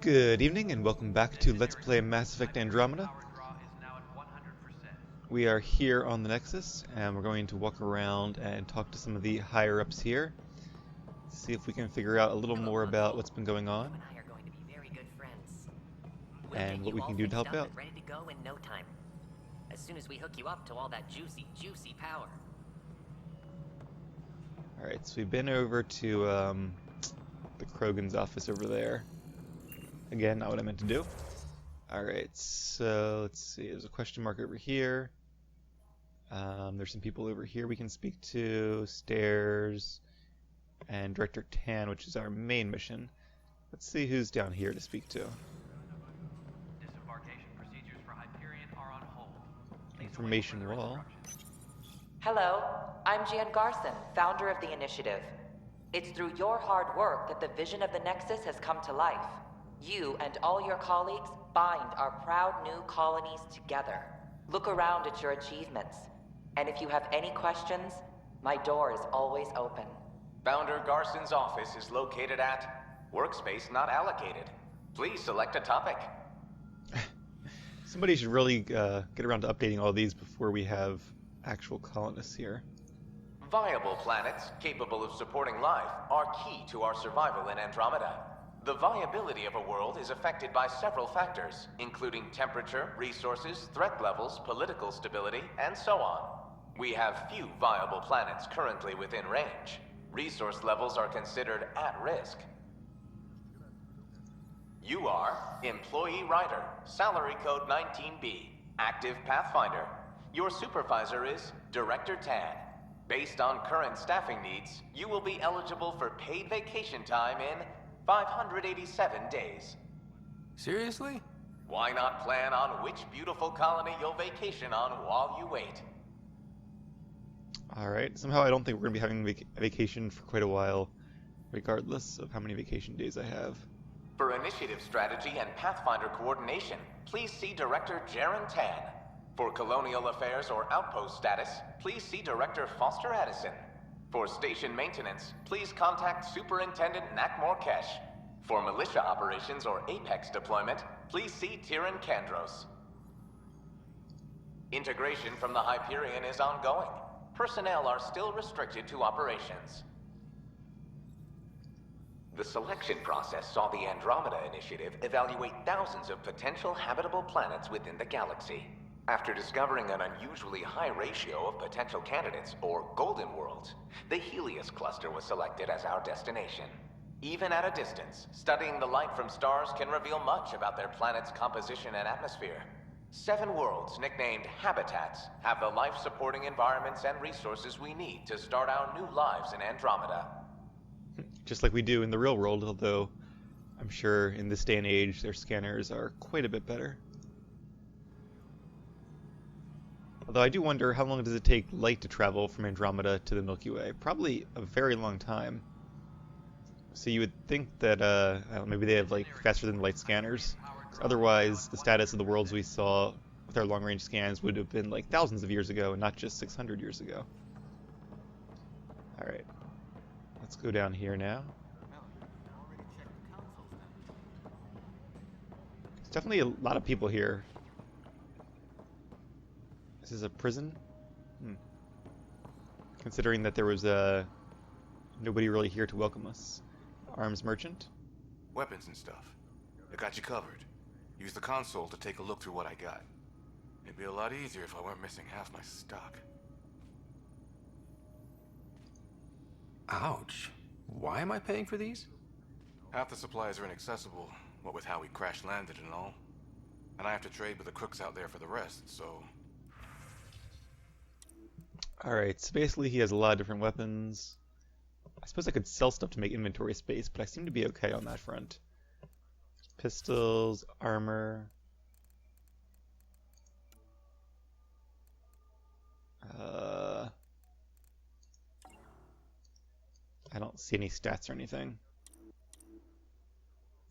Good evening and welcome back to Let's Play Mass Effect Andromeda. We are here on the Nexus and we're going to walk around and talk to some of the higher ups here. See if we can figure out a little more about what's been going on and what we can do to help out. Ready to go in no time. As soon as we hook you up to all that juicy power. Alright, so we've been over to the Krogan's office over there. Again, not what I meant to do. Alright, so let's see, there's a question mark over here. There's some people over here we can speak to, stairs, and Director Tan, which is our main mission. Let's see who's down here to speak to. Disembarkation procedures for Hyperion are on hold. Information wall. Hello, I'm Jan Garson, founder of the initiative. It's through your hard work that the vision of the Nexus has come to life. You and all your colleagues bind our proud new colonies together. Look around at your achievements. And if you have any questions, my door is always open. Founder Garson's office is located at workspace not allocated. Please select a topic. Somebody should really get around to updating all these before we have actual colonists here. Viable planets capable of supporting life are key to our survival in Andromeda. The viability of a world is affected by several factors, including temperature, resources, threat levels, political stability, and so on. We have few viable planets currently within range. Resource levels are considered at risk. You are Employee Writer, Salary Code 19B, Active Pathfinder. Your supervisor is Director Tan. Based on current staffing needs, you will be eligible for paid vacation time in 587 days. Seriously? Why not plan on which beautiful colony you'll vacation on while you wait? Alright, somehow I don't think we're going to be having a vacation for quite a while, regardless of how many vacation days I have. For initiative strategy and Pathfinder coordination, please see Director Jaren Tan. For colonial affairs or outpost status, please see Director Foster Edison. For station maintenance, please contact Superintendent Nakmor Kesh. For militia operations or Apex deployment, please see Tyran Kandros. Integration from the Hyperion is ongoing. Personnel are still restricted to operations. The selection process saw the Andromeda Initiative evaluate thousands of potential habitable planets within the galaxy. After discovering an unusually high ratio of potential candidates, or golden worlds, the Helios cluster was selected as our destination. Even at a distance, studying the light from stars can reveal much about their planet's composition and atmosphere. 7 worlds, nicknamed habitats, have the life-supporting environments and resources we need to start our new lives in Andromeda. Just like we do in the real world, although I'm sure in this day and age their scanners are quite a bit better. Although I do wonder, how long does it take light to travel from Andromeda to the Milky Way? Probably a very long time. So you would think that maybe they have like faster than light scanners. 'Cause otherwise, the status of the worlds we saw with our long-range scans would have been like thousands of years ago, and not just 600 years ago. Alright. Let's go down here now. There's definitely a lot of people here. This is a prison? Considering that there was nobody really here to welcome us. Arms merchant? Weapons and stuff. I got you covered. Use the console to take a look through what I got. It'd be a lot easier if I weren't missing half my stock. Ouch. Why am I paying for these? Half the supplies are inaccessible, what with how we crash-landed and all. And I have to trade with the crooks out there for the rest, so... Alright, so basically he has a lot of different weapons. I suppose I could sell stuff to make inventory space, but I seem to be okay on that front. Pistols, armor... I don't see any stats or anything.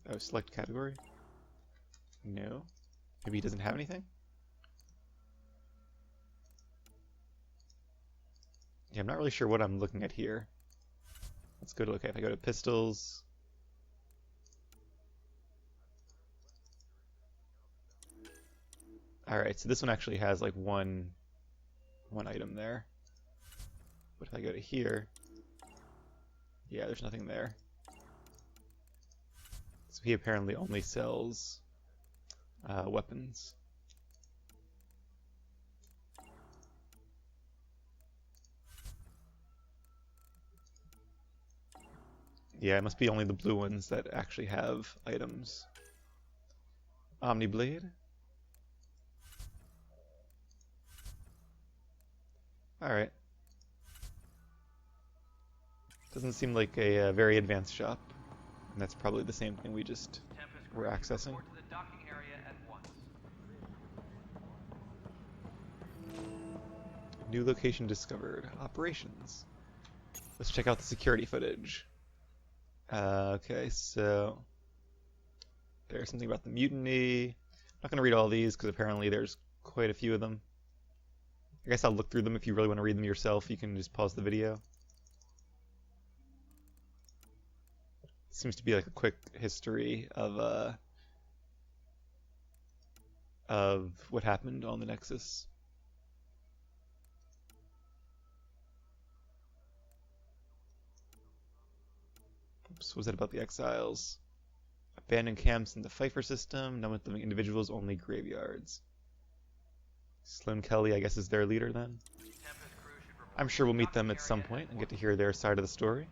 Oh, select category? No. Maybe he doesn't have anything? Yeah, I'm not really sure what I'm looking at here. Let's go to, okay, if I go to pistols, Alright, so this one actually has like one item there. But if I go to here, yeah, there's nothing there. So he apparently only sells weapons. Yeah, it must be only the blue ones that actually have items. Omniblade. Alright. Doesn't seem like a very advanced shop. And that's probably the same thing we just were accessing. Report to the docking area at once. New location discovered. Operations. Let's check out the security footage. Okay, so there's something about the mutiny. I'm not going to read all these because apparently there's quite a few of them. I guess I'll look through them. If you really want to read them yourself, you can just pause the video. Seems to be like a quick history of what happened on the Nexus. Oops, was that about the exiles? Abandoned camps in the Pfeiffer system, none with living individuals, only graveyards. Sloan Kelly, I guess, is their leader then? I'm sure we'll meet them at some point and get to hear their side of the story.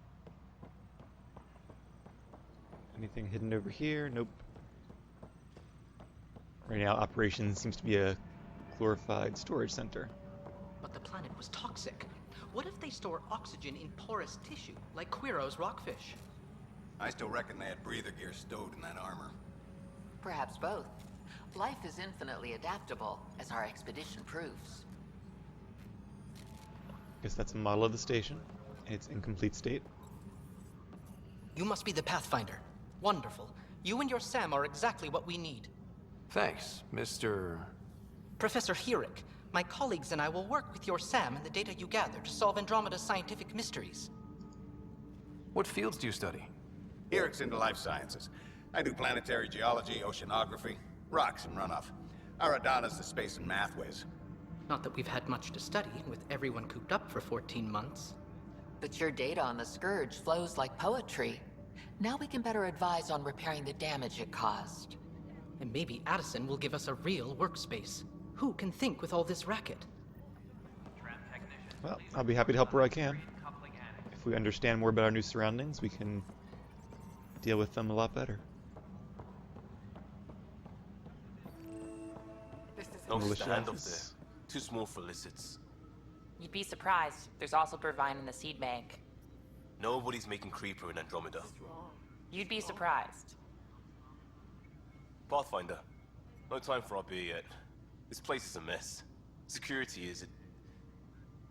Anything hidden over here? Nope. Right now, operations seems to be a glorified storage center. But the planet was toxic. What if they store oxygen in porous tissue, like Quiro's rockfish? I still reckon they had breather gear stowed in that armor. Perhaps both. Life is infinitely adaptable, as our expedition proves. Guess that's a model of the station in its incomplete state. You must be the Pathfinder. Wonderful. You and your Sam are exactly what we need. Thanks, Mr. Professor Herrick, my colleagues and I will work with your Sam and the data you gather to solve Andromeda's scientific mysteries. What fields do you study? Eric's into life sciences. I do planetary geology, oceanography, rocks and runoff. Aradana's the space and math whiz. Not that we've had much to study, with everyone cooped up for 14 months. But your data on the Scourge flows like poetry. Now we can better advise on repairing the damage it caused. And maybe Edison will give us a real workspace. Who can think with all this racket? Well, I'll be happy to help where I can. If we understand more about our new surroundings, we can deal with them a lot better. No, Militia stand up office. there. Too small for lizards. You'd be surprised. There's also Purvine in the seed bank. Nobody's making Creeper in Andromeda. You'd be surprised. Pathfinder, no time for our beer yet. This place is a mess. Security is,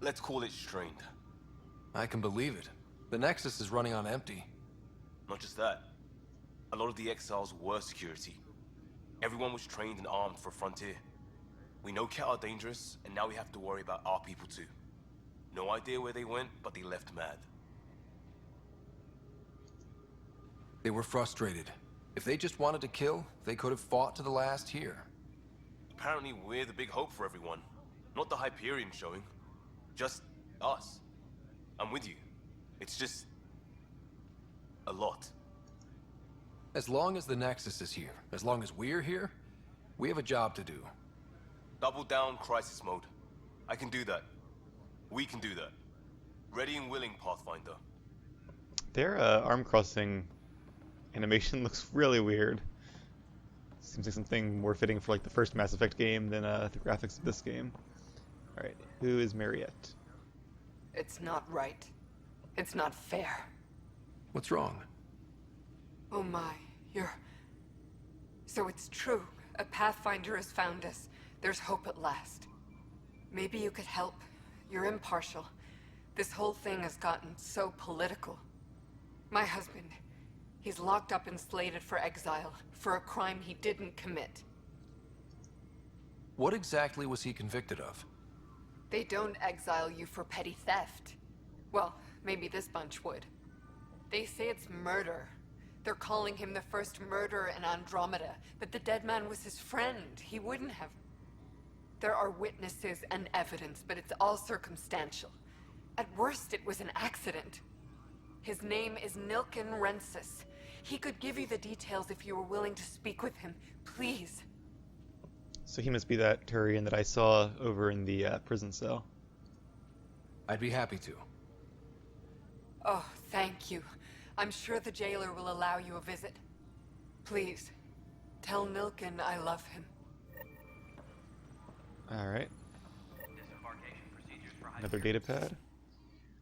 let's call it strained. I can believe it. The Nexus is running on empty. Not just that. A lot of the exiles were security. Everyone was trained and armed for Frontier. We know Cat are dangerous, and now we have to worry about our people too. No idea where they went, but they left mad. They were frustrated. If they just wanted to kill, they could have fought to the last here. Apparently we're the big hope for everyone. Not the Hyperion showing. Just us. I'm with you. It's just... a lot. As long as the Nexus is here, as long as we're here, we have a job to do. Double down crisis mode. I can do that. We can do that. Ready and willing, Pathfinder. Their arm crossing animation looks really weird. Seems like something more fitting for like the first Mass Effect game than the graphics of this game. Alright, who is Mariette? It's not right. It's not fair. What's wrong? Oh my, So it's true. A Pathfinder has found us. There's hope at last. Maybe you could help. You're impartial. This whole thing has gotten so political. My husband, he's locked up and slated for exile for a crime he didn't commit. What exactly was he convicted of? They don't exile you for petty theft. Well, maybe this bunch would. They say it's murder. They're calling him the first murderer in Andromeda, but the dead man was his friend. He wouldn't have... There are witnesses and evidence, but it's all circumstantial. At worst, it was an accident. His name is Nilken Rensis. He could give you the details if you were willing to speak with him. Please. So he must be that Turian that I saw over in the prison cell. I'd be happy to. Oh, thank you. I'm sure the jailer will allow you a visit. Please, tell Nilken I love him. Alright. Another datapad.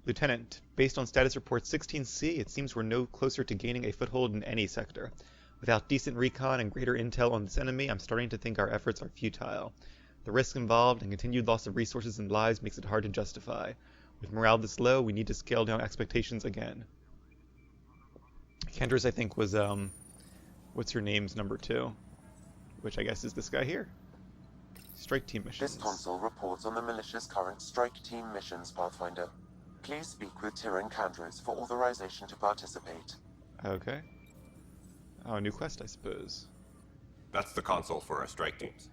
Lieutenant, based on status report 16C, it seems we're no closer to gaining a foothold in any sector. Without decent recon and greater intel on this enemy, I'm starting to think our efforts are futile. The risk involved and continued loss of resources and lives makes it hard to justify. With morale this low, we need to scale down expectations again. Kendra's, I think, was, what's her name's number 2? Which I guess is this guy here. Strike team missions. This console reports on the militia's current strike team missions, Pathfinder. Please speak with Tyrion Candros for authorization to participate. Okay. Oh, a new quest, I suppose. That's the console for our strike teams.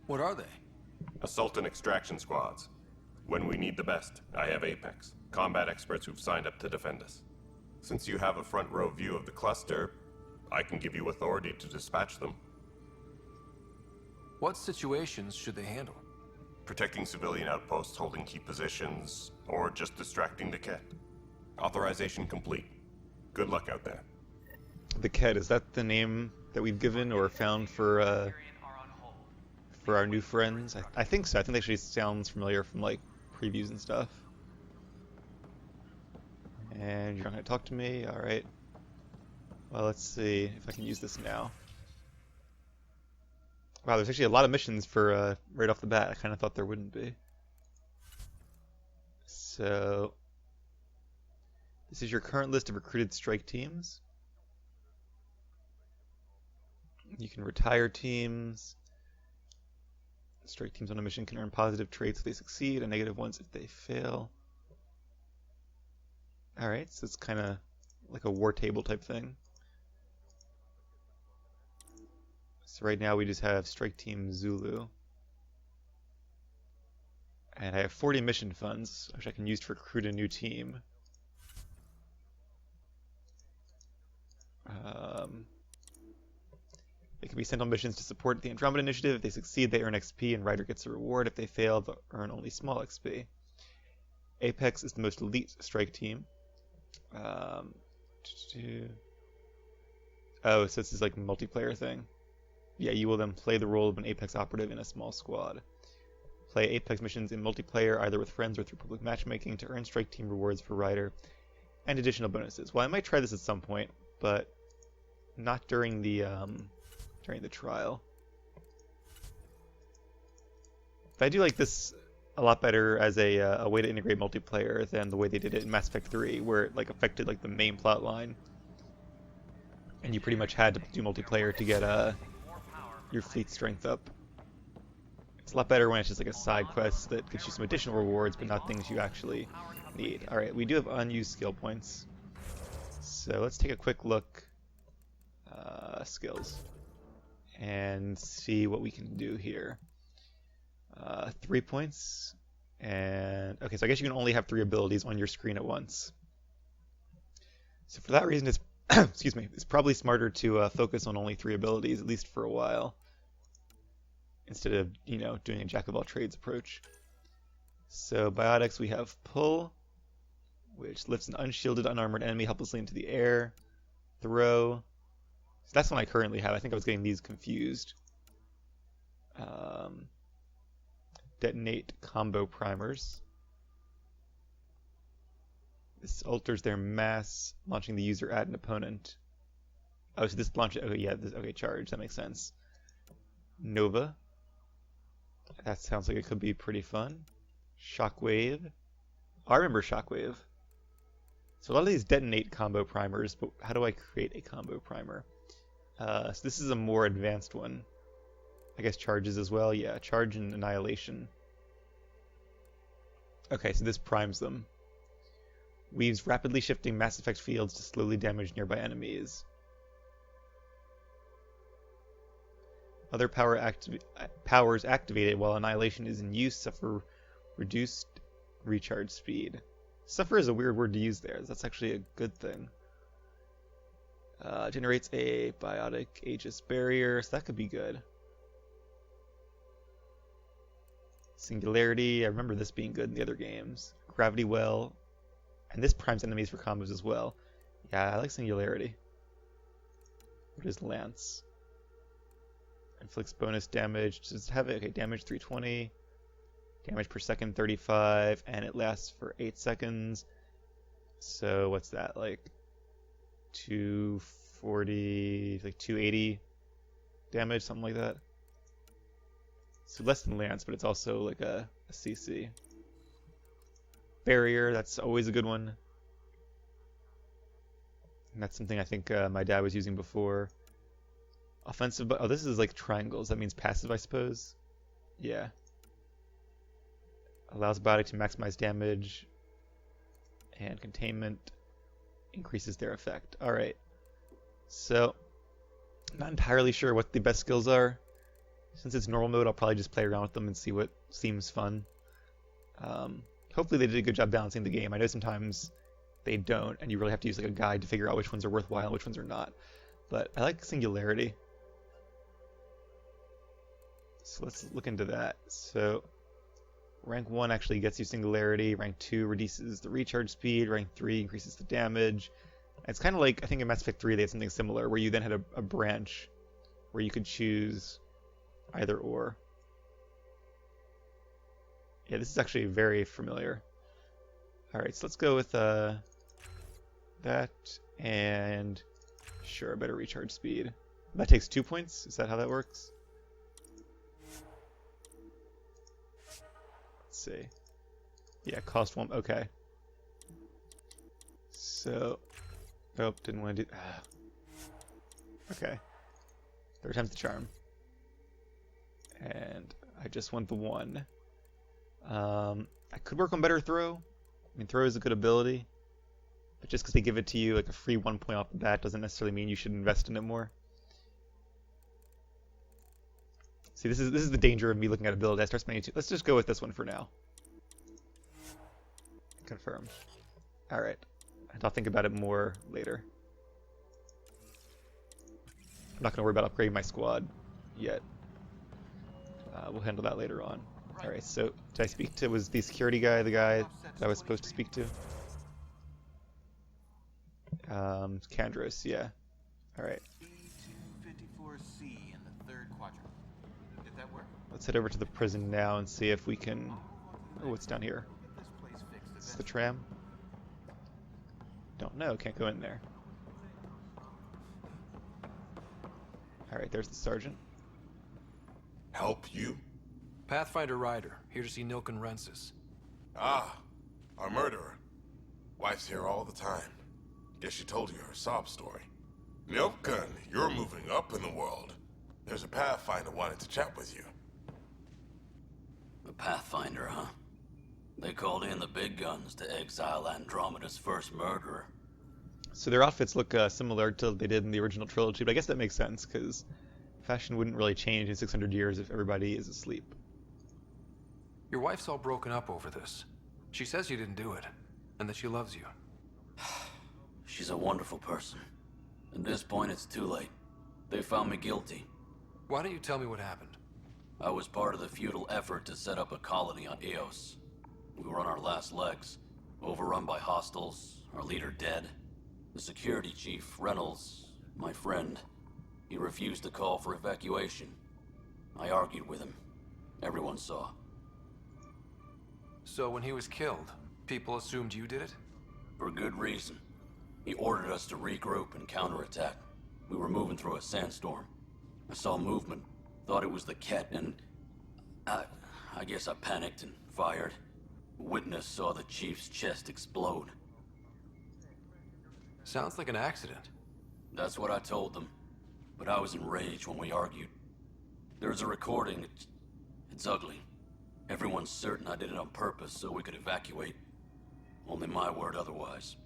What are they? Assault and extraction squads. When we need the best, I have Apex, combat experts who've signed up to defend us. Since you have a front row view of the cluster, I can give you authority to dispatch them. What situations should they handle? Protecting civilian outposts holding key positions, or just distracting the Kett. Authorization complete. Good luck out there. The Kett, is that the name that we've given or found for our new friends? I think so. I think that actually sounds familiar from like previews and stuff. And you're not going to talk to me? Alright. Well, let's see if I can use this now. Wow, there's actually a lot of missions for right off the bat. I kind of thought there wouldn't be. So, this is your current list of recruited strike teams. You can retire teams. Strike teams on a mission can earn positive traits if they succeed and negative ones if they fail. Alright, so it's kind of like a war table type thing. So right now we just have Strike Team Zulu. And I have 40 mission funds, which I can use to recruit a new team. They can be sent on missions to support the Andromeda initiative. If they succeed, they earn XP and Ryder gets a reward. If they fail, they'll earn only small XP. Apex is the most elite strike team. Oh, so this is like a multiplayer thing. Yeah, you will then play the role of an Apex operative in a small squad. Play Apex missions in multiplayer, either with friends or through public matchmaking, to earn strike team rewards for Ryder and additional bonuses. Well, I might try this at some point, but not during the trial. But I do like this a lot better as a way to integrate multiplayer than the way they did it in Mass Effect 3, where it like affected like the main plot line, and you pretty much had to do multiplayer to get your fleet strength up. It's a lot better when it's just like a side quest that gives you some additional rewards, but not things you actually need. Alright, we do have unused skill points. So let's take a quick look. Skills. And see what we can do here. 3 points. And okay, so I guess you can only have 3 abilities on your screen at once. So for that reason, it's excuse me, it's probably smarter to focus on only 3 abilities, at least for a while, instead of, you know, doing a jack-of-all-trades approach. So biotics, we have Pull, which lifts an unshielded, unarmored enemy helplessly into the air. Throw. So that's one I currently have. I think I was getting these confused. Detonate combo primers. This alters their mass, launching the user at an opponent. Oh, so this launches. Okay, yeah. Okay, charge. That makes sense. Nova. That sounds like it could be pretty fun. Shockwave. Oh, I remember Shockwave. So a lot of these detonate combo primers, but how do I create a combo primer? So this is a more advanced one. I guess charges as well. Yeah, charge and annihilation. Okay, so this primes them. Weaves rapidly shifting Mass Effect fields to slowly damage nearby enemies. Other powers activated while Annihilation is in use suffer reduced recharge speed. Suffer is a weird word to use there. That's actually a good thing. Generates a biotic Aegis barrier, so that could be good. Singularity, I remember this being good in the other games. Gravity well, and this primes enemies for combos as well. Yeah, I like Singularity. What is Lance? Inflicts bonus damage. Does it have it? Okay, damage 320. Damage per second 35, and it lasts for 8 seconds. So what's that, like 240, like 280 damage, something like that. So less than Lance, but it's also like a CC. Barrier, that's always a good one. And that's something I think my dad was using before. Offensive, oh, this is like triangles. That means passive, I suppose. Yeah. Allows biotic to maximize damage. And containment increases their effect. Alright. So, not entirely sure what the best skills are. Since it's normal mode, I'll probably just play around with them and see what seems fun. Hopefully they did a good job balancing the game. I know sometimes they don't, and you really have to use like a guide to figure out which ones are worthwhile and which ones are not. But I like Singularity. So let's look into that. So rank 1 actually gets you Singularity, rank 2 reduces the recharge speed, rank 3 increases the damage. And it's kind of like, I think in Mass Effect 3 they had something similar, where you then had a branch where you could choose either or. Yeah, this is actually very familiar. Alright, so let's go with that, and sure, better recharge speed. That takes 2 points? Is that how that works? Let's see. Yeah, cost 1, okay. So, nope, didn't want to do, okay. 3rd time's the charm. And I just want the 1. I could work on better throw. I mean, throw is a good ability, but just because they give it to you like a free 1 point off the bat doesn't necessarily mean you should invest in it more. See, this is the danger of me looking at ability. I start spending too. Let's just go with this one for now. Confirm. All right, and I'll think about it more later. I'm not going to worry about upgrading my squad yet. We'll handle that later on. Alright, so did I speak to, was the security guy the guy that I was supposed to speak to? Kandros, yeah. Alright. B254C in the 3rd quadrant. Did that work? Let's head over to the prison now and see if we can... Oh, what's down here? Is this the tram? Don't know, can't go in there. Alright, there's the sergeant. Help you? Pathfinder Ryder, here to see Nilken Rensis. Ah, our murderer. Wife's here all the time. Guess she told you her sob story. Nilken, you're moving up in the world. There's a Pathfinder wanted to chat with you. The Pathfinder, huh? They called in the big guns to exile Andromeda's first murderer. So their outfits look similar to what they did in the original trilogy, but I guess that makes sense, because fashion wouldn't really change in 600 years if everybody is asleep. Your wife's all broken up over this. She says you didn't do it, and that she loves you. She's a wonderful person. At this point, it's too late. They found me guilty. Why don't you tell me what happened? I was part of the futile effort to set up a colony on Eos. We were on our last legs, overrun by hostiles, our leader dead. The security chief, Reynolds, my friend, he refused to call for evacuation. I argued with him. Everyone saw. So when he was killed, people assumed you did it? For good reason. He ordered us to regroup and counterattack. We were moving through a sandstorm. I saw movement, thought it was the Ket, and I guess I panicked and fired. A witness saw the chief's chest explode. Sounds like an accident. That's what I told them. But I was enraged when we argued. There's a recording. It's ugly. Everyone's certain I did it on purpose so we could evacuate. Only my word otherwise.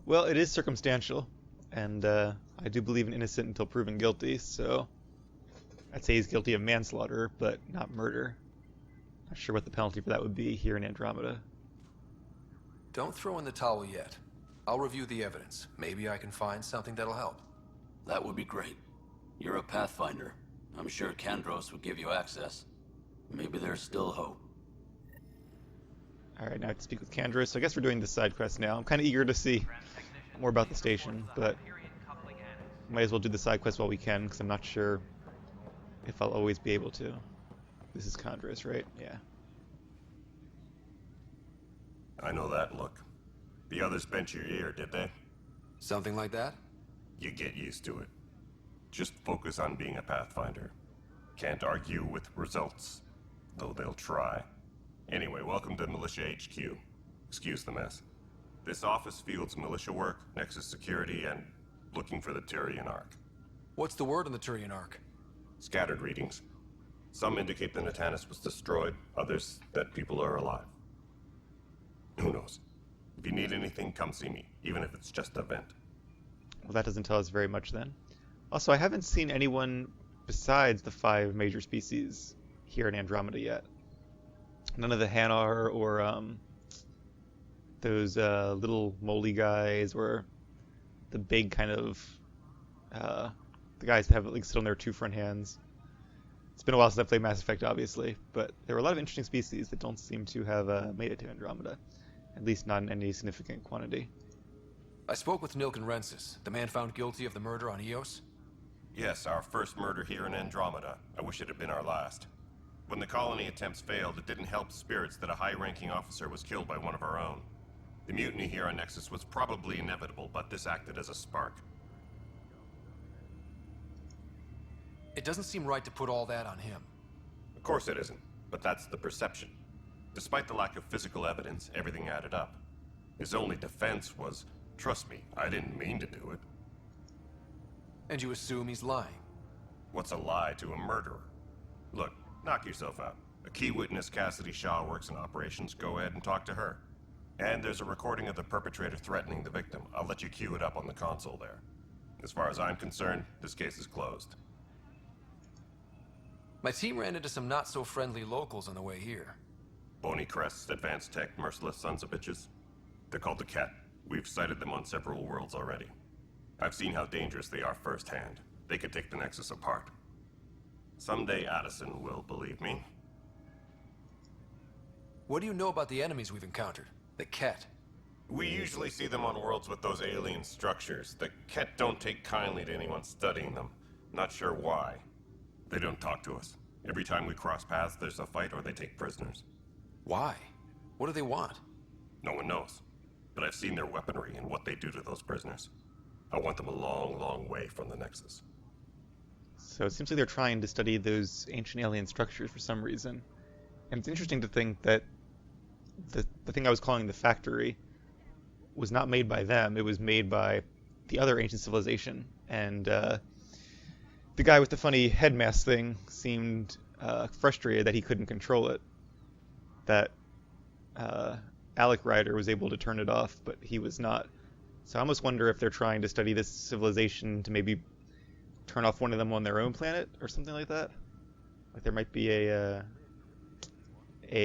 Well, it is circumstantial. and I do believe in innocent until proven guilty, so I'd say he's guilty of manslaughter, but not murder. Not sure what the penalty for that would be here in Andromeda. Don't throw in the towel yet. I'll review the evidence. Maybe I can find something that'll help. That would be great. You're a Pathfinder. I'm sure Kandros would give you access. Maybe there's still hope. Alright, now I have to speak with Kandros. So I guess we're doing this side quest now. I'm kind of eager to see more about the station, but might as well do the side quest while we can, because I'm not sure if I'll always be able to. This is Kandros, right? Yeah. I know that look. The others bent your ear, did they? Something like that? You get used to it. Just focus on being a Pathfinder. Can't argue with results, though they'll try. Anyway, welcome to Militia HQ. Excuse the mess. This office fields militia work, Nexus security, and looking for the Tyrian Ark. What's the word on the Tyrian Ark? Scattered readings. Some indicate the Natanus was destroyed, others that people are alive. Who knows? If you need anything, come see me, even if it's just a vent. Well, that doesn't tell us very much then. Also, I haven't seen anyone besides the 5 major species here in Andromeda yet. None of the Hanar or those little moly guys, or the big kind of the guys that have like sit on their 2 front hands. It's been a while since I played Mass Effect, obviously, but there were a lot of interesting species that don't seem to have made it to Andromeda, at least not in any significant quantity. I spoke with Nilken Rensis, the man found guilty of the murder on Eos. Yes, our first murder here in Andromeda. I wish it had been our last. When the colony attempts failed, it didn't help spirits that a high-ranking officer was killed by one of our own. The mutiny here on Nexus was probably inevitable, but this acted as a spark. It doesn't seem right to put all that on him. Of course it isn't, but that's the perception. Despite the lack of physical evidence, everything added up. His only defense was, trust me, I didn't mean to do it. And you assume he's lying? What's a lie to a murderer? Look, knock yourself out. A key witness, Cassidy Shaw, works in operations. Go ahead and talk to her. And there's a recording of the perpetrator threatening the victim. I'll let you cue it up on the console there. As far as I'm concerned, this case is closed. My team ran into some not-so-friendly locals on the way here. Bony crests, advanced tech, merciless sons of bitches. They're called the Ket. We've sighted them on several worlds already. I've seen how dangerous they are firsthand. They could take the Nexus apart. Someday Edison will believe me. What do you know about the enemies we've encountered? The Ket? We usually see them on worlds with those alien structures. The Ket don't take kindly to anyone studying them. Not sure why. They don't talk to us. Every time we cross paths, there's a fight or they take prisoners. Why? What do they want? No one knows. But I've seen their weaponry and what they do to those prisoners. I want them a long, long way from the Nexus. So it seems like they're trying to study those ancient alien structures for some reason. And it's interesting to think that the thing I was calling the factory was not made by them. It was made by the other ancient civilization. And the guy with the funny head mask thing seemed frustrated that he couldn't control it. That Alec Ryder was able to turn it off, but he was not. So I almost wonder if they're trying to study this civilization to maybe turn off one of them on their own planet or something like that. Like there might be a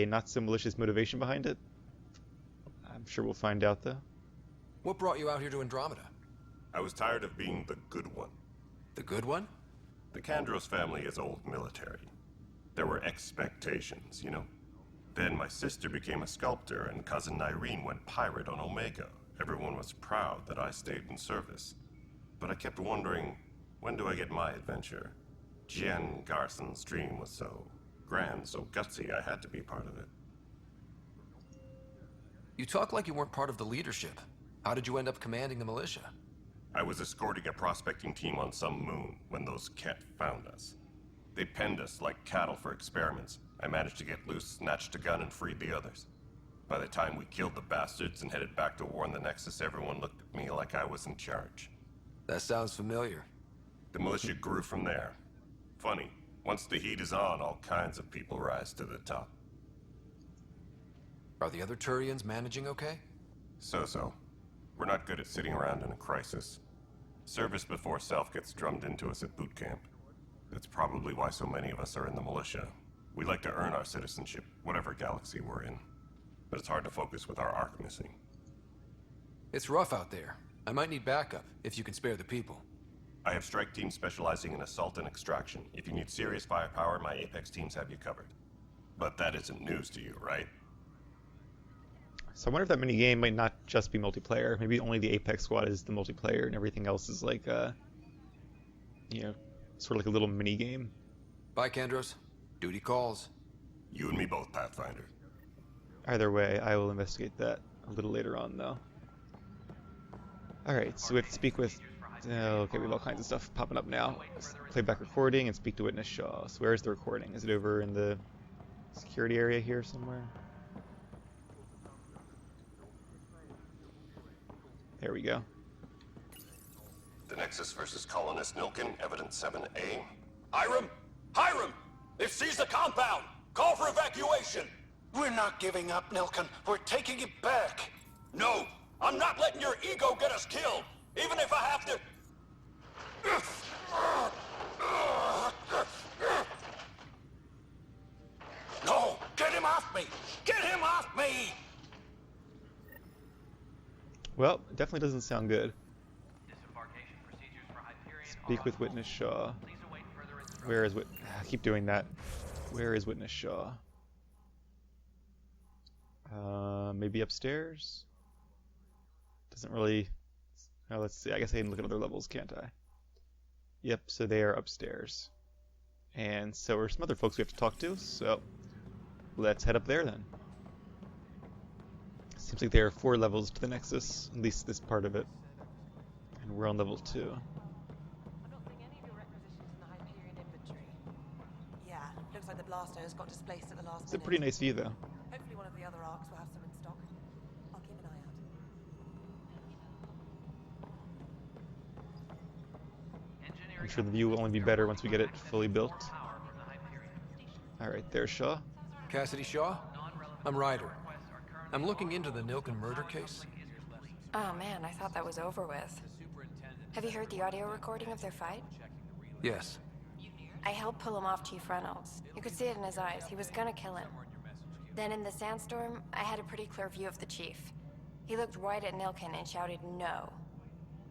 not so malicious motivation behind it. I'm sure we'll find out though. What brought you out here to Andromeda? I was tired of being the good one. The good one? The Kandros family is old military. There were expectations, you know? Then my sister became a sculptor and cousin Irene went pirate on Omega. Everyone was proud that I stayed in service. But I kept wondering, when do I get my adventure? Jen Garson's dream was so grand, so gutsy, I had to be part of it. You talk like you weren't part of the leadership. How did you end up commanding the militia? I was escorting a prospecting team on some moon when those Ket found us. They penned us like cattle for experiments. I managed to get loose, snatched a gun, and freed the others. By the time we killed the bastards and headed back to warn the Nexus, everyone looked at me like I was in charge. That sounds familiar. The militia grew from there. Funny, once the heat is on, all kinds of people rise to the top. Are the other Turians managing okay? So-so. We're not good at sitting around in a crisis. Service before self gets drummed into us at boot camp. That's probably why so many of us are in the militia. We like to earn our citizenship, whatever galaxy we're in. But it's hard to focus with our Ark missing. It's rough out there. I might need backup, if you can spare the people. I have strike teams specializing in assault and extraction. If you need serious firepower, my Apex teams have you covered. But that isn't news to you, right? So I wonder if that minigame might not just be multiplayer. Maybe only the Apex squad is the multiplayer and everything else is like, you know, sort of like a little minigame. Bye, Kandros. Duty calls. You and me both, Pathfinder. Either way, I will investigate that a little later on, though. Alright, so we have to speak with... okay, we have all kinds of stuff popping up now. Playback recording and speak to Witness Shaw. So where is the recording? Is it over in the security area here somewhere? There we go. The Nexus versus Colonist Nilkin, Evidence 7A. Hiram! Hiram! They've seized the compound! Call for evacuation! We're not giving up, Nilkin. We're taking it back. No! I'm not letting your ego get us killed! Even if I have to... No! Get him off me! Get him off me! Well, it definitely doesn't sound good. Speak with Witness Shaw. Where is I keep doing that. Where is Witness Shaw? Maybe upstairs? Doesn't really... Oh, let's see. I guess I can look at other levels, can't I? Yep, so they are upstairs. And so are some other folks we have to talk to, so let's head up there then. Seems like there are 4 levels to the Nexus, at least this part of it. And we're on level 2. I'm not seeing any of your requisitions in the Hyperion inventory. Yeah, looks like the blaster has got displaced at the last It's a pretty nice view, though. Hopefully one of the other arcs will have some in stock. I'll keep an eye out. I'm sure the view will only be better once we get it fully built. Alright, there's Shaw. Cassidy Shaw? I'm Ryder. I'm looking into the Nilkin murder case. Oh man, I thought that was over with. Have you heard the audio recording of their fight? Yes. I helped pull him off Chief Reynolds. You could see it in his eyes. He was gonna kill him. Then in the sandstorm, I had a pretty clear view of the chief. He looked right at Nilkin and shouted no.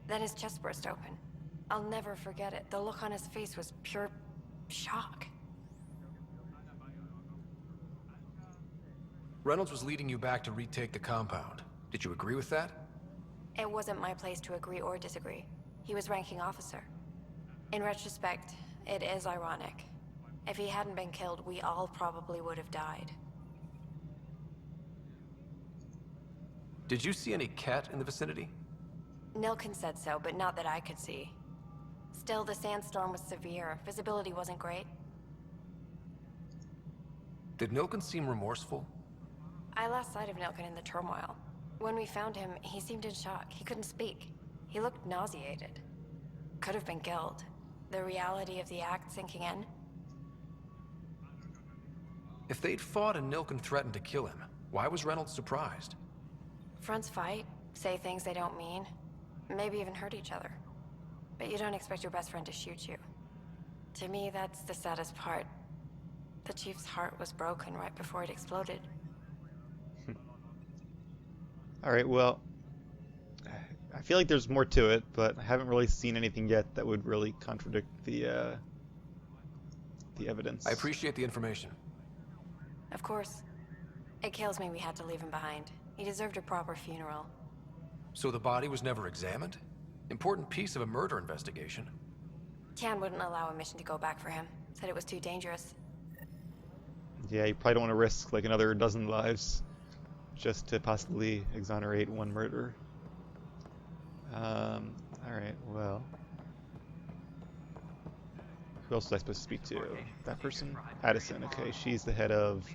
Then his chest burst open. I'll never forget it. The look on his face was pure shock. Reynolds was leading you back to retake the compound. Did you agree with that? It wasn't my place to agree or disagree. He was ranking officer. In retrospect, it is ironic. If he hadn't been killed, we all probably would have died. Did you see any cat in the vicinity? Nilkin said so, but not that I could see. Still, the sandstorm was severe. Visibility wasn't great. Did Nilkin seem remorseful? I lost sight of Nilkin in the turmoil. When we found him, he seemed in shock. He couldn't speak. He looked nauseated. Could have been guilt. The reality of the act sinking in. If they'd fought and Nilkin threatened to kill him, why was Reynolds surprised? Fronts fight, say things they don't mean, maybe even hurt each other. But you don't expect your best friend to shoot you. To me, that's the saddest part. The Chief's heart was broken right before it exploded. Alright, well, I feel like there's more to it, but I haven't really seen anything yet that would really contradict the evidence. I appreciate the information. Of course. It kills me we had to leave him behind. He deserved a proper funeral. So the body was never examined? Important piece of a murder investigation. Tian wouldn't allow a mission to go back for him. Said it was too dangerous. Yeah, you probably don't want to risk like another dozen lives just to possibly exonerate one murder. Alright, well. Who else was I supposed to speak to? That person? Edison, okay. She's the head of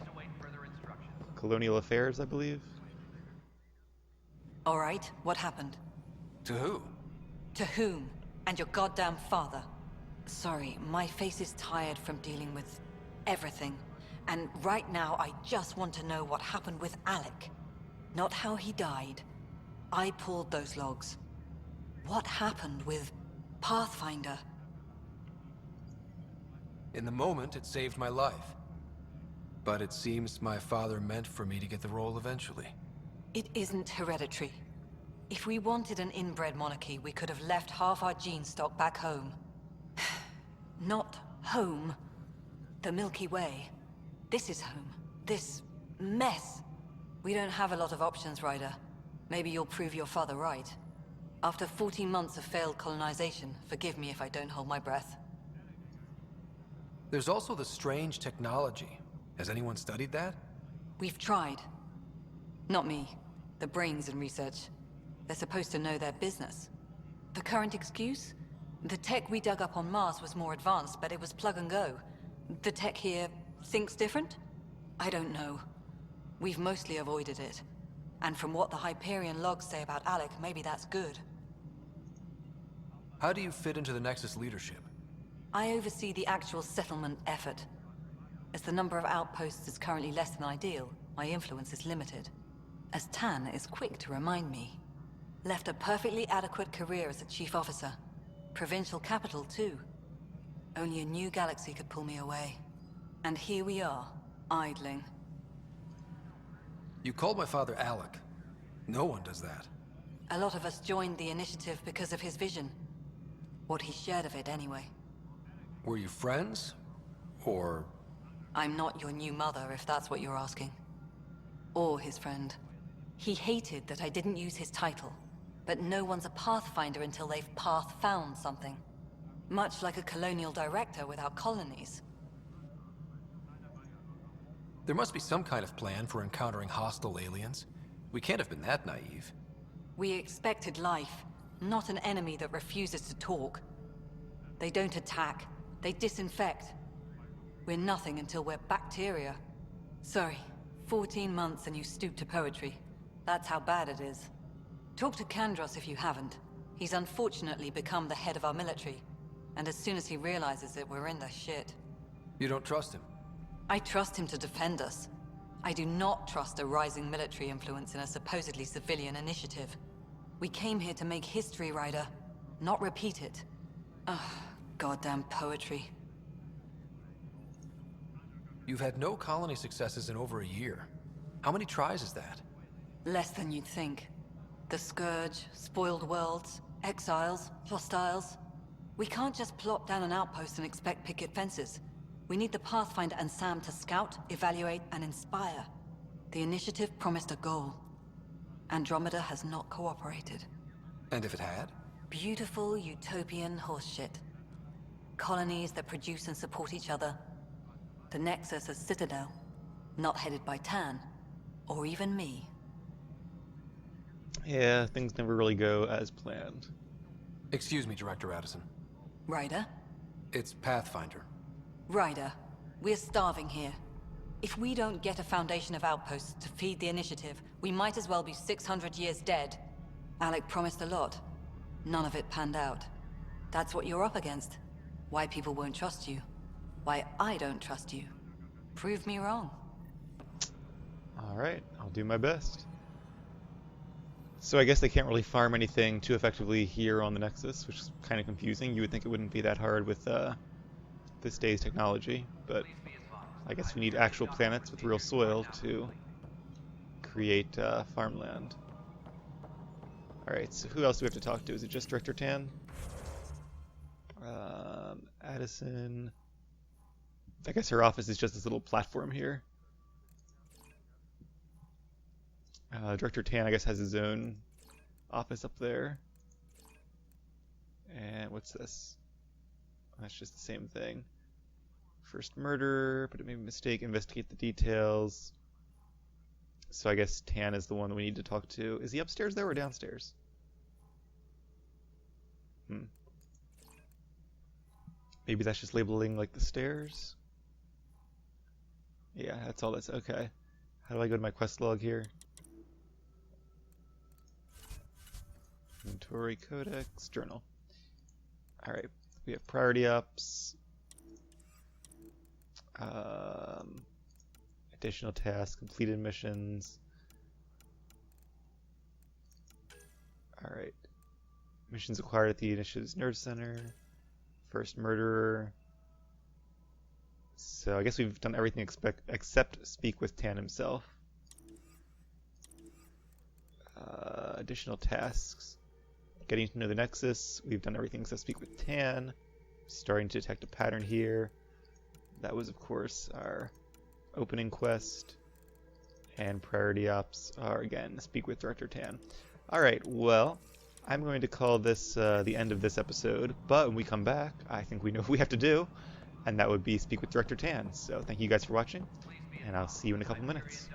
Colonial Affairs, I believe. Alright, what happened? To who? To whom? And your goddamn father. Sorry, my face is tired from dealing with everything. And right now, I just want to know what happened with Alec. Not how he died. I pulled those logs. What happened with Pathfinder. In the moment, it saved my life. But it seems my father meant for me to get the role eventually. It isn't hereditary. If we wanted an inbred monarchy, we could have left half our gene stock back home. Not home. The Milky Way. This is home. This mess. We don't have a lot of options, Ryder. Maybe you'll prove your father right. After 14 months of failed colonization, forgive me if I don't hold my breath. There's also the strange technology. Has anyone studied that? We've tried. Not me. The brains in research. They're supposed to know their business. The current excuse? The tech we dug up on Mars was more advanced, but it was plug and go. The tech here thinks different? I don't know. We've mostly avoided it. And from what the Hyperion logs say about Alec, maybe that's good. How do you fit into the Nexus leadership? I oversee the actual settlement effort. As the number of outposts is currently less than ideal, my influence is limited. As Tan is quick to remind me. Left a perfectly adequate career as a chief officer. Provincial capital, too. Only a new galaxy could pull me away. And here we are, idling. You called my father Alec. No one does that. A lot of us joined the initiative because of his vision. What he shared of it, anyway. Were you friends? Or... I'm not your new mother, if that's what you're asking. Or his friend. He hated that I didn't use his title. But no one's a Pathfinder until they've path-found something. Much like a colonial director without colonies. There must be some kind of plan for encountering hostile aliens. We can't have been that naive. We expected life, not an enemy that refuses to talk. They don't attack, they disinfect. We're nothing until we're bacteria. Sorry, 14 months and you stoop to poetry. That's how bad it is. Talk to Kandros if you haven't. He's unfortunately become the head of our military. And as soon as he realizes it, we're in the shit. You don't trust him? I trust him to defend us. I do not trust a rising military influence in a supposedly civilian initiative. We came here to make history, Ryder, not repeat it. Ugh, goddamn poetry. You've had no colony successes in over a year. How many tries is that? Less than you'd think. The Scourge, spoiled worlds, exiles, hostiles. We can't just plop down an outpost and expect picket fences. We need the Pathfinder and Sam to scout, evaluate, and inspire. The initiative promised a goal. Andromeda has not cooperated. And if it had? Beautiful utopian horseshit. Colonies that produce and support each other. The Nexus a citadel, not headed by Tan, or even me. Yeah, things never really go as planned. Excuse me, Director Edison. Ryder? It's Pathfinder. Ryder, we're starving here. If we don't get a foundation of outposts to feed the initiative, we might as well be 600 years dead. Alec promised a lot. None of it panned out. That's what you're up against. Why people won't trust you. Why I don't trust you. Prove me wrong. Alright, I'll do my best. So I guess they can't really farm anything too effectively here on the Nexus, which is kind of confusing. You would think it wouldn't be that hard with this day's technology, but I guess we need actual planets with real soil to create farmland. Alright, so who else do we have to talk to? Is it just Director Tan? Edison. I guess her office is just this little platform here. Director Tan, I guess, has his own office up there. And what's this? That's just the same thing. First murder, but it made a mistake, investigate the details. So I guess Tan is the one we need to talk to. Is he upstairs there or downstairs? Maybe that's just labeling like the stairs? Yeah, that's all that's okay. How do I go to my quest log here? Inventory, codex, journal. Alright, we have priority ups. Additional tasks, completed missions. Alright. Missions acquired at the Initiative's Nerve Center. First murderer. So I guess we've done everything except speak with Tan himself. Additional tasks. Getting to know the Nexus. We've done everything except speak with Tan. Starting to detect a pattern here. That was, of course, our opening quest. And priority ops are, again, speak with Director Tan. Alright, well, I'm going to call this the end of this episode. But when we come back, I think we know what we have to do. And that would be speak with Director Tan. So thank you guys for watching. And I'll see you in a couple minutes.